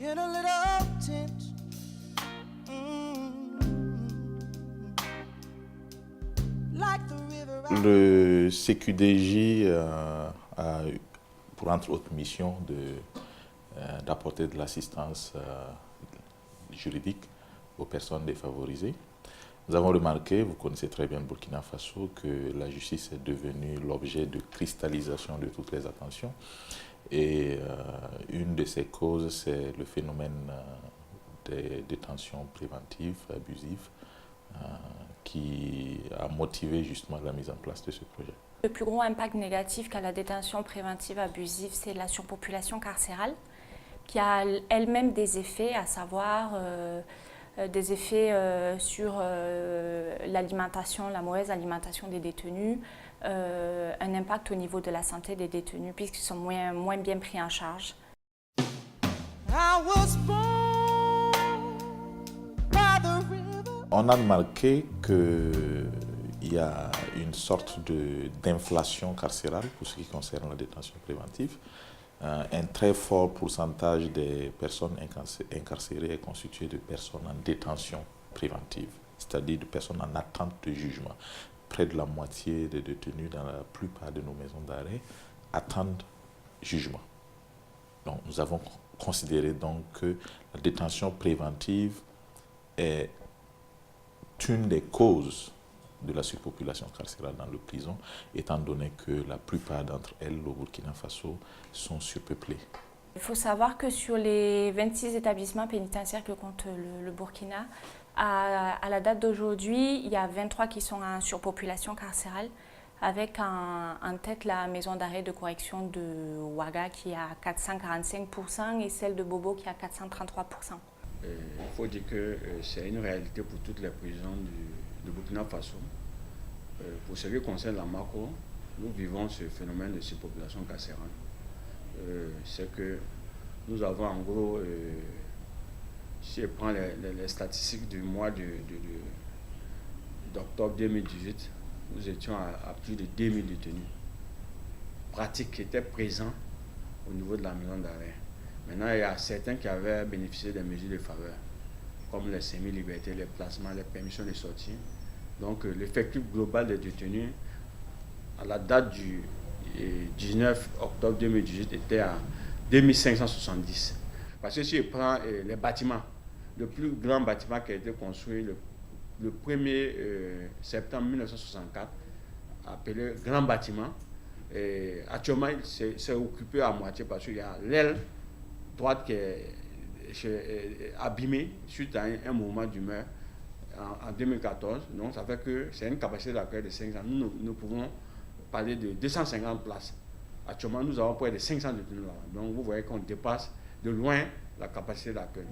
in a little tent. Like the river. Le CQDJ a pour entre autres mission d'apporter de l'assistance juridique aux personnes défavorisées. Nous avons remarqué, vous connaissez très bien le Burkina Faso, que la justice est devenue l'objet de cristallisation de toutes les attentions. Et une de ces causes, c'est le phénomène des détentions préventives, abusives, qui a motivé justement la mise en place de ce projet. Le plus gros impact négatif qu'a la détention préventive abusive, c'est la surpopulation carcérale, qui a elle-même des effets, à savoir des effets sur l'alimentation, la mauvaise alimentation des détenus, un impact au niveau de la santé des détenus puisqu'ils sont moins bien pris en charge. On a remarqué qu'il y a une sorte d'inflation carcérale pour ce qui concerne la détention préventive. Un très fort pourcentage des personnes incarcérées est constitué de personnes en détention préventive, c'est-à-dire de personnes en attente de jugement. Près de la moitié des détenus dans la plupart de nos maisons d'arrêt attendent jugement. Donc, nous avons considéré donc que la détention préventive est une des causes de la surpopulation carcérale dans les prisons, étant donné que la plupart d'entre elles, au Burkina Faso, sont surpeuplées. Il faut savoir que sur les 26 établissements pénitentiaires que compte le Burkina, à la date d'aujourd'hui, il y a 23 qui sont en surpopulation carcérale, avec en tête la maison d'arrêt de correction de Ouaga qui est à 445% et celle de Bobo qui est à 433%. Il faut dire que c'est une réalité pour toutes les prisons du Burkina Faso. Pour ce qui concerne la Mako, nous vivons ce phénomène de surpopulation carcérale. C'est que nous avons en gros, si je prends les statistiques du mois d'octobre 2018, nous étions à plus de 2000 détenus pratiques qui étaient présents au niveau de la maison d'arrêt. Maintenant, il y a certains qui avaient bénéficié des mesures de faveur, comme les semi-libertés, les placements, les permissions de sortie. Donc, l'effectif global des détenus, à la date du 19 octobre 2018, était à 2570. Parce que si je prends les bâtiments, le plus grand bâtiment qui a été construit le 1er septembre 1964, appelé Grand Bâtiment, et actuellement, c'est occupé à moitié parce qu'il y a l'aile droite qui est abîmée suite à un mouvement d'humeur en 2014. Donc ça fait que c'est une capacité d'accueil de 500. Nous pouvons parler de 250 places. Actuellement, nous avons près de 500 détenus là. Donc vous voyez qu'on dépasse de loin la capacité d'accueil.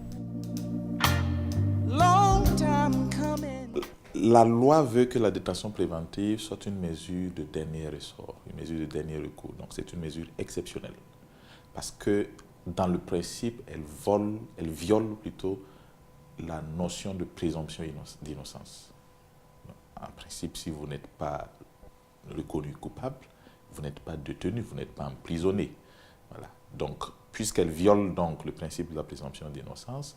La loi veut que la détention préventive soit une mesure de dernier ressort, une mesure de dernier recours. Donc c'est une mesure exceptionnelle. Parce que dans le principe, elle viole plutôt la notion de présomption d'innocence. En principe, si vous n'êtes pas reconnu coupable, vous n'êtes pas détenu, vous n'êtes pas emprisonné. Voilà. Donc, puisqu'elle viole donc le principe de la présomption d'innocence,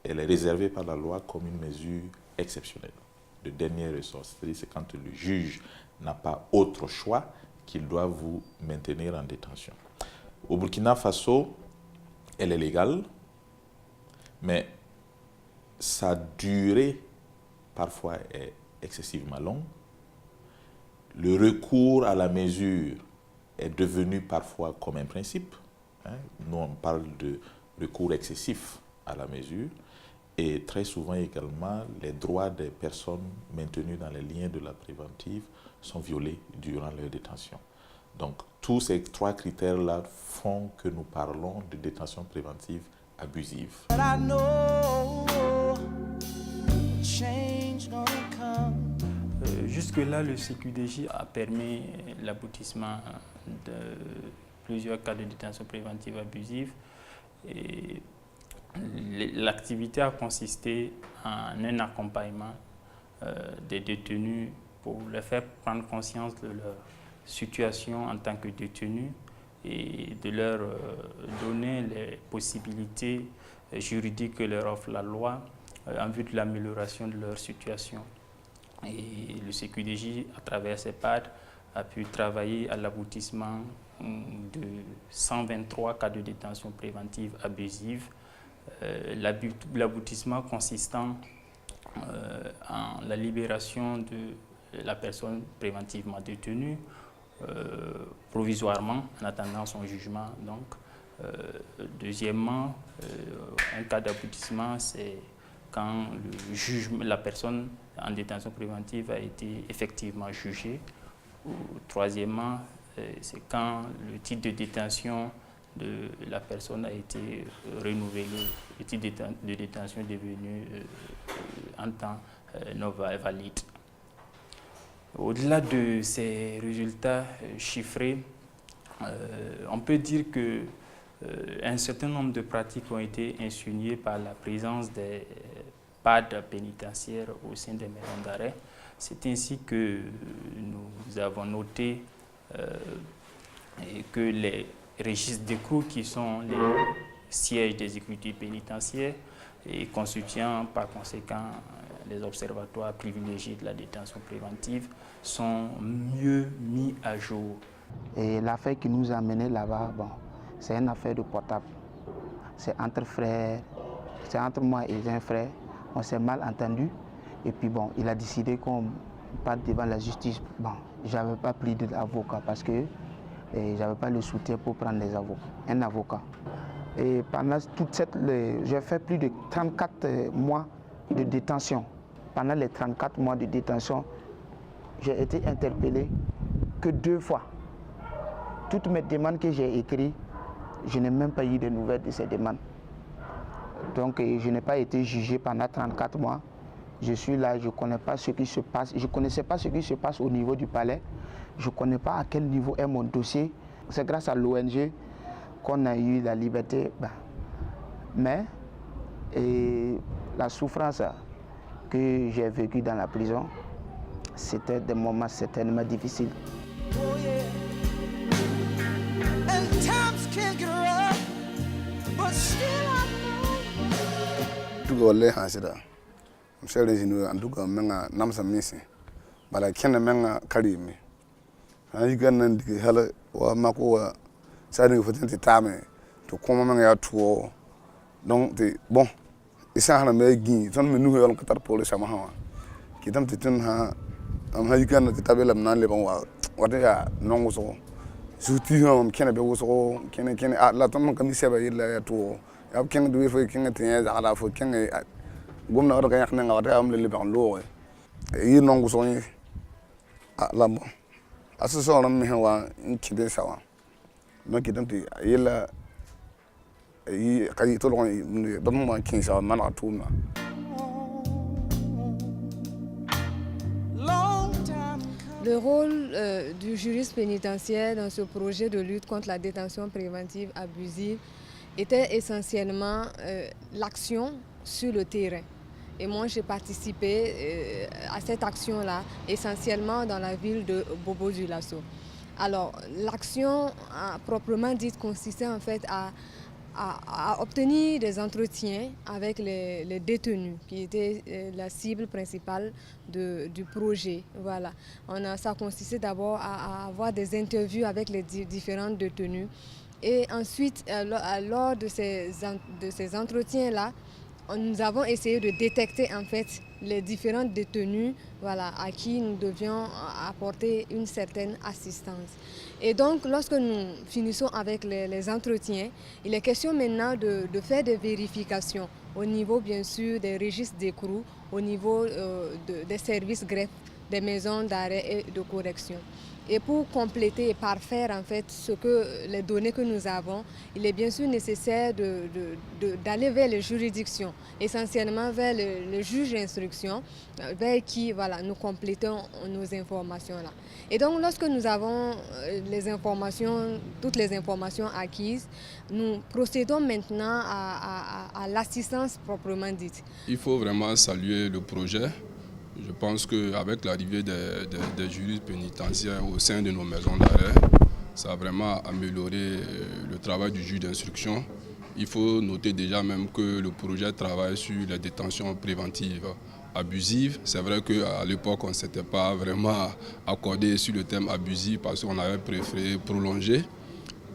elle est réservée par la loi comme une mesure exceptionnelle, de dernier ressort. C'est-à-dire c'est quand le juge n'a pas autre choix qu'il doit vous maintenir en détention. Au Burkina Faso, elle est légale, mais sa durée parfois est excessivement longue. Le recours à la mesure est devenu parfois comme un principe. Nous, on parle de recours excessif à la mesure. Et très souvent également, les droits des personnes maintenues dans les liens de la préventive sont violés durant leur détention. Donc, tous ces trois critères-là font que nous parlons de détention préventive abusive. Jusque-là, le CQDJ a permis l'aboutissement de plusieurs cas de détention préventive abusive. L'activité a consisté en un accompagnement des détenus pour leur faire prendre conscience de leur situation en tant que détenus et de leur donner les possibilités juridiques que leur offre la loi en vue de l'amélioration de leur situation. Et le CQDJ, à travers ses PAD, a pu travailler à l'aboutissement de 123 cas de détention préventive abusive. L'aboutissement consistant en la libération de la personne préventivement détenue provisoirement en attendant son jugement. Donc, deuxièmement, un cas d'aboutissement, c'est quand la personne en détention préventive a été effectivement jugée. Troisièmement, c'est quand le titre de détention de la personne a été renouvelé, le titre de détention est devenu en temps non valide. Au-delà de ces résultats chiffrés, on peut dire que un certain nombre de pratiques ont été insinuées par la présence des PAD pénitentiaires au sein des maisons d'arrêt. C'est ainsi que nous avons noté que les registres d'écrou, qui sont les sièges des écritures pénitentiaires et constituant par conséquent les observatoires privilégiés de la détention préventive, sont mieux mis à jour. Et l'affaire qui nous a menés là-bas, bon, c'est une affaire de portable. C'est entre frères, c'est entre moi et un frère. On s'est mal entendu. Et puis bon, il a décidé qu'on parte devant la justice. Bon, j'avais pas pris d'avocat parce que j'avais pas le soutien pour prendre un avocat. Et pendant toute j'ai fait plus de 34 mois de détention. Pendant les 34 mois de détention, j'ai été interpellé que 2 fois. Toutes mes demandes que j'ai écrites, je n'ai même pas eu de nouvelles de ces demandes. Donc je n'ai pas été jugé pendant 34 mois. Je suis là, je ne connais pas ce qui se passe. Je ne connaissais pas ce qui se passe au niveau du palais. Je ne connais pas à quel niveau est mon dossier. C'est grâce à l'ONG qu'on a eu la liberté. Mais la souffrance que j'ai vécue dans la prison, c'était des moments certainement difficiles. Oh yeah. And times can get rough, but still I know. Tugo le hasida. Mshele jinu anduga menga namsa misi. Bala kena menga karimi. Ayiga nandi hala wa mako wa sadi futenti tame to koma menga ya tuo. Donc bon, isa hana me gi ton me nuho yol katar pole sama hawa. Kitam titun ha am hayiga na tabela nan le bon wa wata ya nongo so. Suti ha kena be wo so kena la ton kam seba yilla ya tuo. Ya kena duwe fo kena tinya za ala fo kena gomna wata kan yakna wata am le ban lo yi nongo so ni la bon aso na me wa nkide sawa no kidan ti yela yi kay to lo ni ba mo kin sawa man atuma. Le rôle du juriste pénitentiaire dans ce projet de lutte contre la détention préventive abusive était essentiellement l'action sur le terrain. Et moi, j'ai participé à cette action-là, essentiellement dans la ville de Bobo-Dioulasso. Alors, l'action proprement dite consistait en fait à obtenir des entretiens avec les détenus, qui étaient la cible principale du projet. Voilà. Ça consistait d'abord à avoir des interviews avec les différents détenus. Et ensuite, lors de ces entretiens-là, nous avons essayé de détecter en fait les différents détenus, voilà, à qui nous devions apporter une certaine assistance. Et donc, lorsque nous finissons avec les entretiens, il est question maintenant de faire des vérifications au niveau, bien sûr, des registres d'écrou, au niveau des services greffes, des maisons d'arrêt et de correction. Et pour compléter et parfaire en fait les données que nous avons, il est bien sûr nécessaire d'aller vers les juridictions, essentiellement vers le juge d'instruction, vers qui voilà, nous complétons nos informations-là. Et donc lorsque nous avons toutes les informations acquises, nous procédons maintenant à l'assistance proprement dite. Il faut vraiment saluer le projet. Je pense qu'avec l'arrivée des juristes pénitentiaires au sein de nos maisons d'arrêt, ça a vraiment amélioré le travail du juge d'instruction il faut noter déjà même que le projet travaille sur les détentions préventives abusives. C'est vrai qu'à l'époque, on ne s'était pas vraiment accordé sur le thème abusif parce qu'on avait préféré prolonger.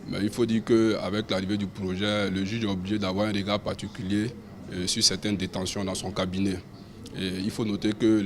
Mais il faut dire qu'avec l'arrivée du projet, le juge est obligé d'avoir un regard particulier sur certaines détentions dans son cabinet. Et il faut noter que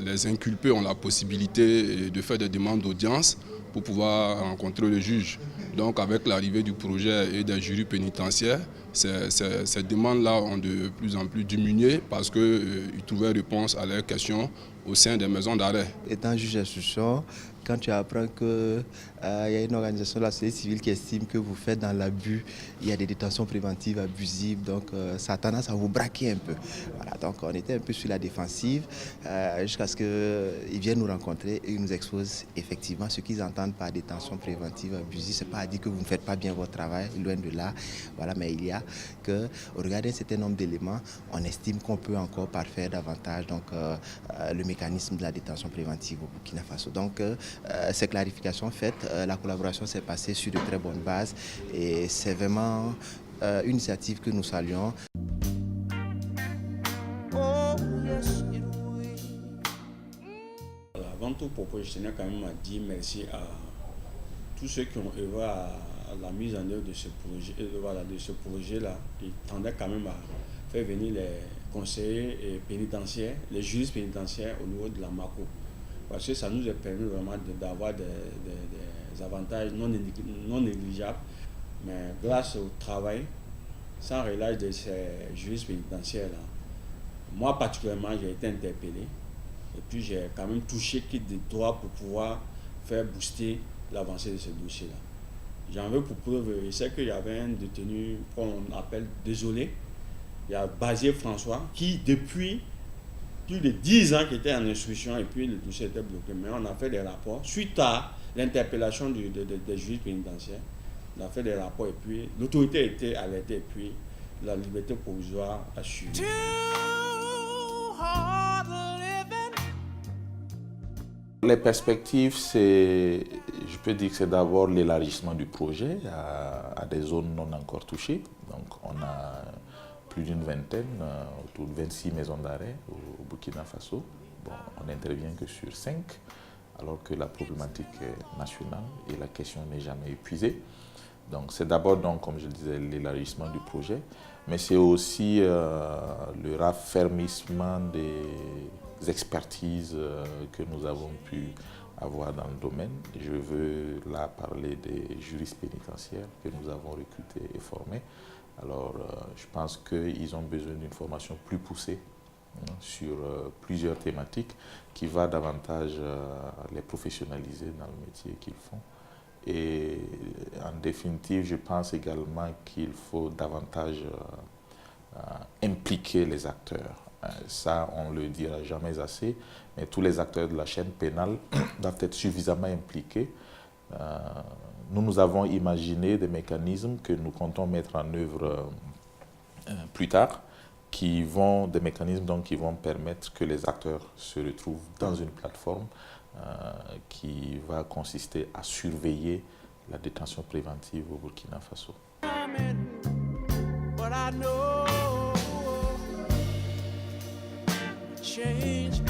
les inculpés ont la possibilité de faire des demandes d'audience pour pouvoir rencontrer le juge. Donc avec l'arrivée du projet et des jurys pénitentiaires, ces demandes-là ont de plus en plus diminué parce qu'ils trouvaient réponse à leurs questions au sein des maisons d'arrêt. Étant juge d'instruction, quand tu apprends qu'il y a une organisation de la société civile qui estime que vous faites dans l'abus, il y a des détentions préventives abusives, donc ça a tendance à vous braquer un peu. Voilà, donc on était un peu sur la défensive jusqu'à ce qu'ils viennent nous rencontrer et ils nous exposent effectivement ce qu'ils entendent par détention préventive abusive. Ce n'est pas à dire que vous ne faites pas bien votre travail, loin de là, voilà, mais il y a que, au regard d'un certain nombre d'éléments, on estime qu'on peut encore parfaire davantage donc, le mécanisme de la détention préventive au Burkina Faso. Donc, ces clarifications faites, la collaboration s'est passée sur de très bonnes bases et c'est vraiment une initiative que nous saluons. Oh, yes, it will. Avant tout propos, je tenais quand même à dire merci à tous ceux qui ont œuvré à la mise en œuvre de ce projet, là, qui tendaient quand même à faire venir les conseillers pénitentiaires, les juristes pénitentiaires au niveau de la MACO. Parce que ça nous a permis vraiment d'avoir des avantages non négligeables, mais grâce au travail, sans relâche de ces juristes pénitentiaires-là, moi particulièrement, j'ai été interpellé et puis j'ai quand même touché kit de droit pour pouvoir faire booster l'avancée de ce dossier-là. J'en veux pour preuve, je sais qu'il y avait un détenu qu'on appelle désolé, il y a Basier François, qui depuis plus de 10 ans qui était en instruction et puis le dossier était bloqué. Mais on a fait des rapports suite à l'interpellation des juges pénitentiaires. On a fait des rapports et puis l'autorité a été alertée et puis la liberté provisoire a suivi. Too hard living. Les perspectives, je peux dire que c'est d'abord l'élargissement du projet à des zones non encore touchées. Donc on a plus d'une vingtaine, autour de 26 maisons d'arrêt au Burkina Faso. Bon, on n'intervient que sur 5, alors que la problématique est nationale et la question n'est jamais épuisée. Donc c'est d'abord, comme je le disais, l'élargissement du projet, mais c'est aussi le raffermissement des expertises que nous avons pu avoir dans le domaine. Je veux là parler des juristes pénitentiaires que nous avons recrutés et formés. Alors, je pense qu'ils ont besoin d'une formation plus poussée sur plusieurs thématiques qui va davantage les professionnaliser dans le métier qu'ils font. Et en définitive, je pense également qu'il faut davantage impliquer les acteurs. Ça, on ne le dira jamais assez, mais tous les acteurs de la chaîne pénale doivent être suffisamment impliqués. Nous avons imaginé des mécanismes que nous comptons mettre en œuvre plus tard, des mécanismes donc, qui vont permettre que les acteurs se retrouvent dans une plateforme qui va consister à surveiller la détention préventive au Burkina Faso. But I know change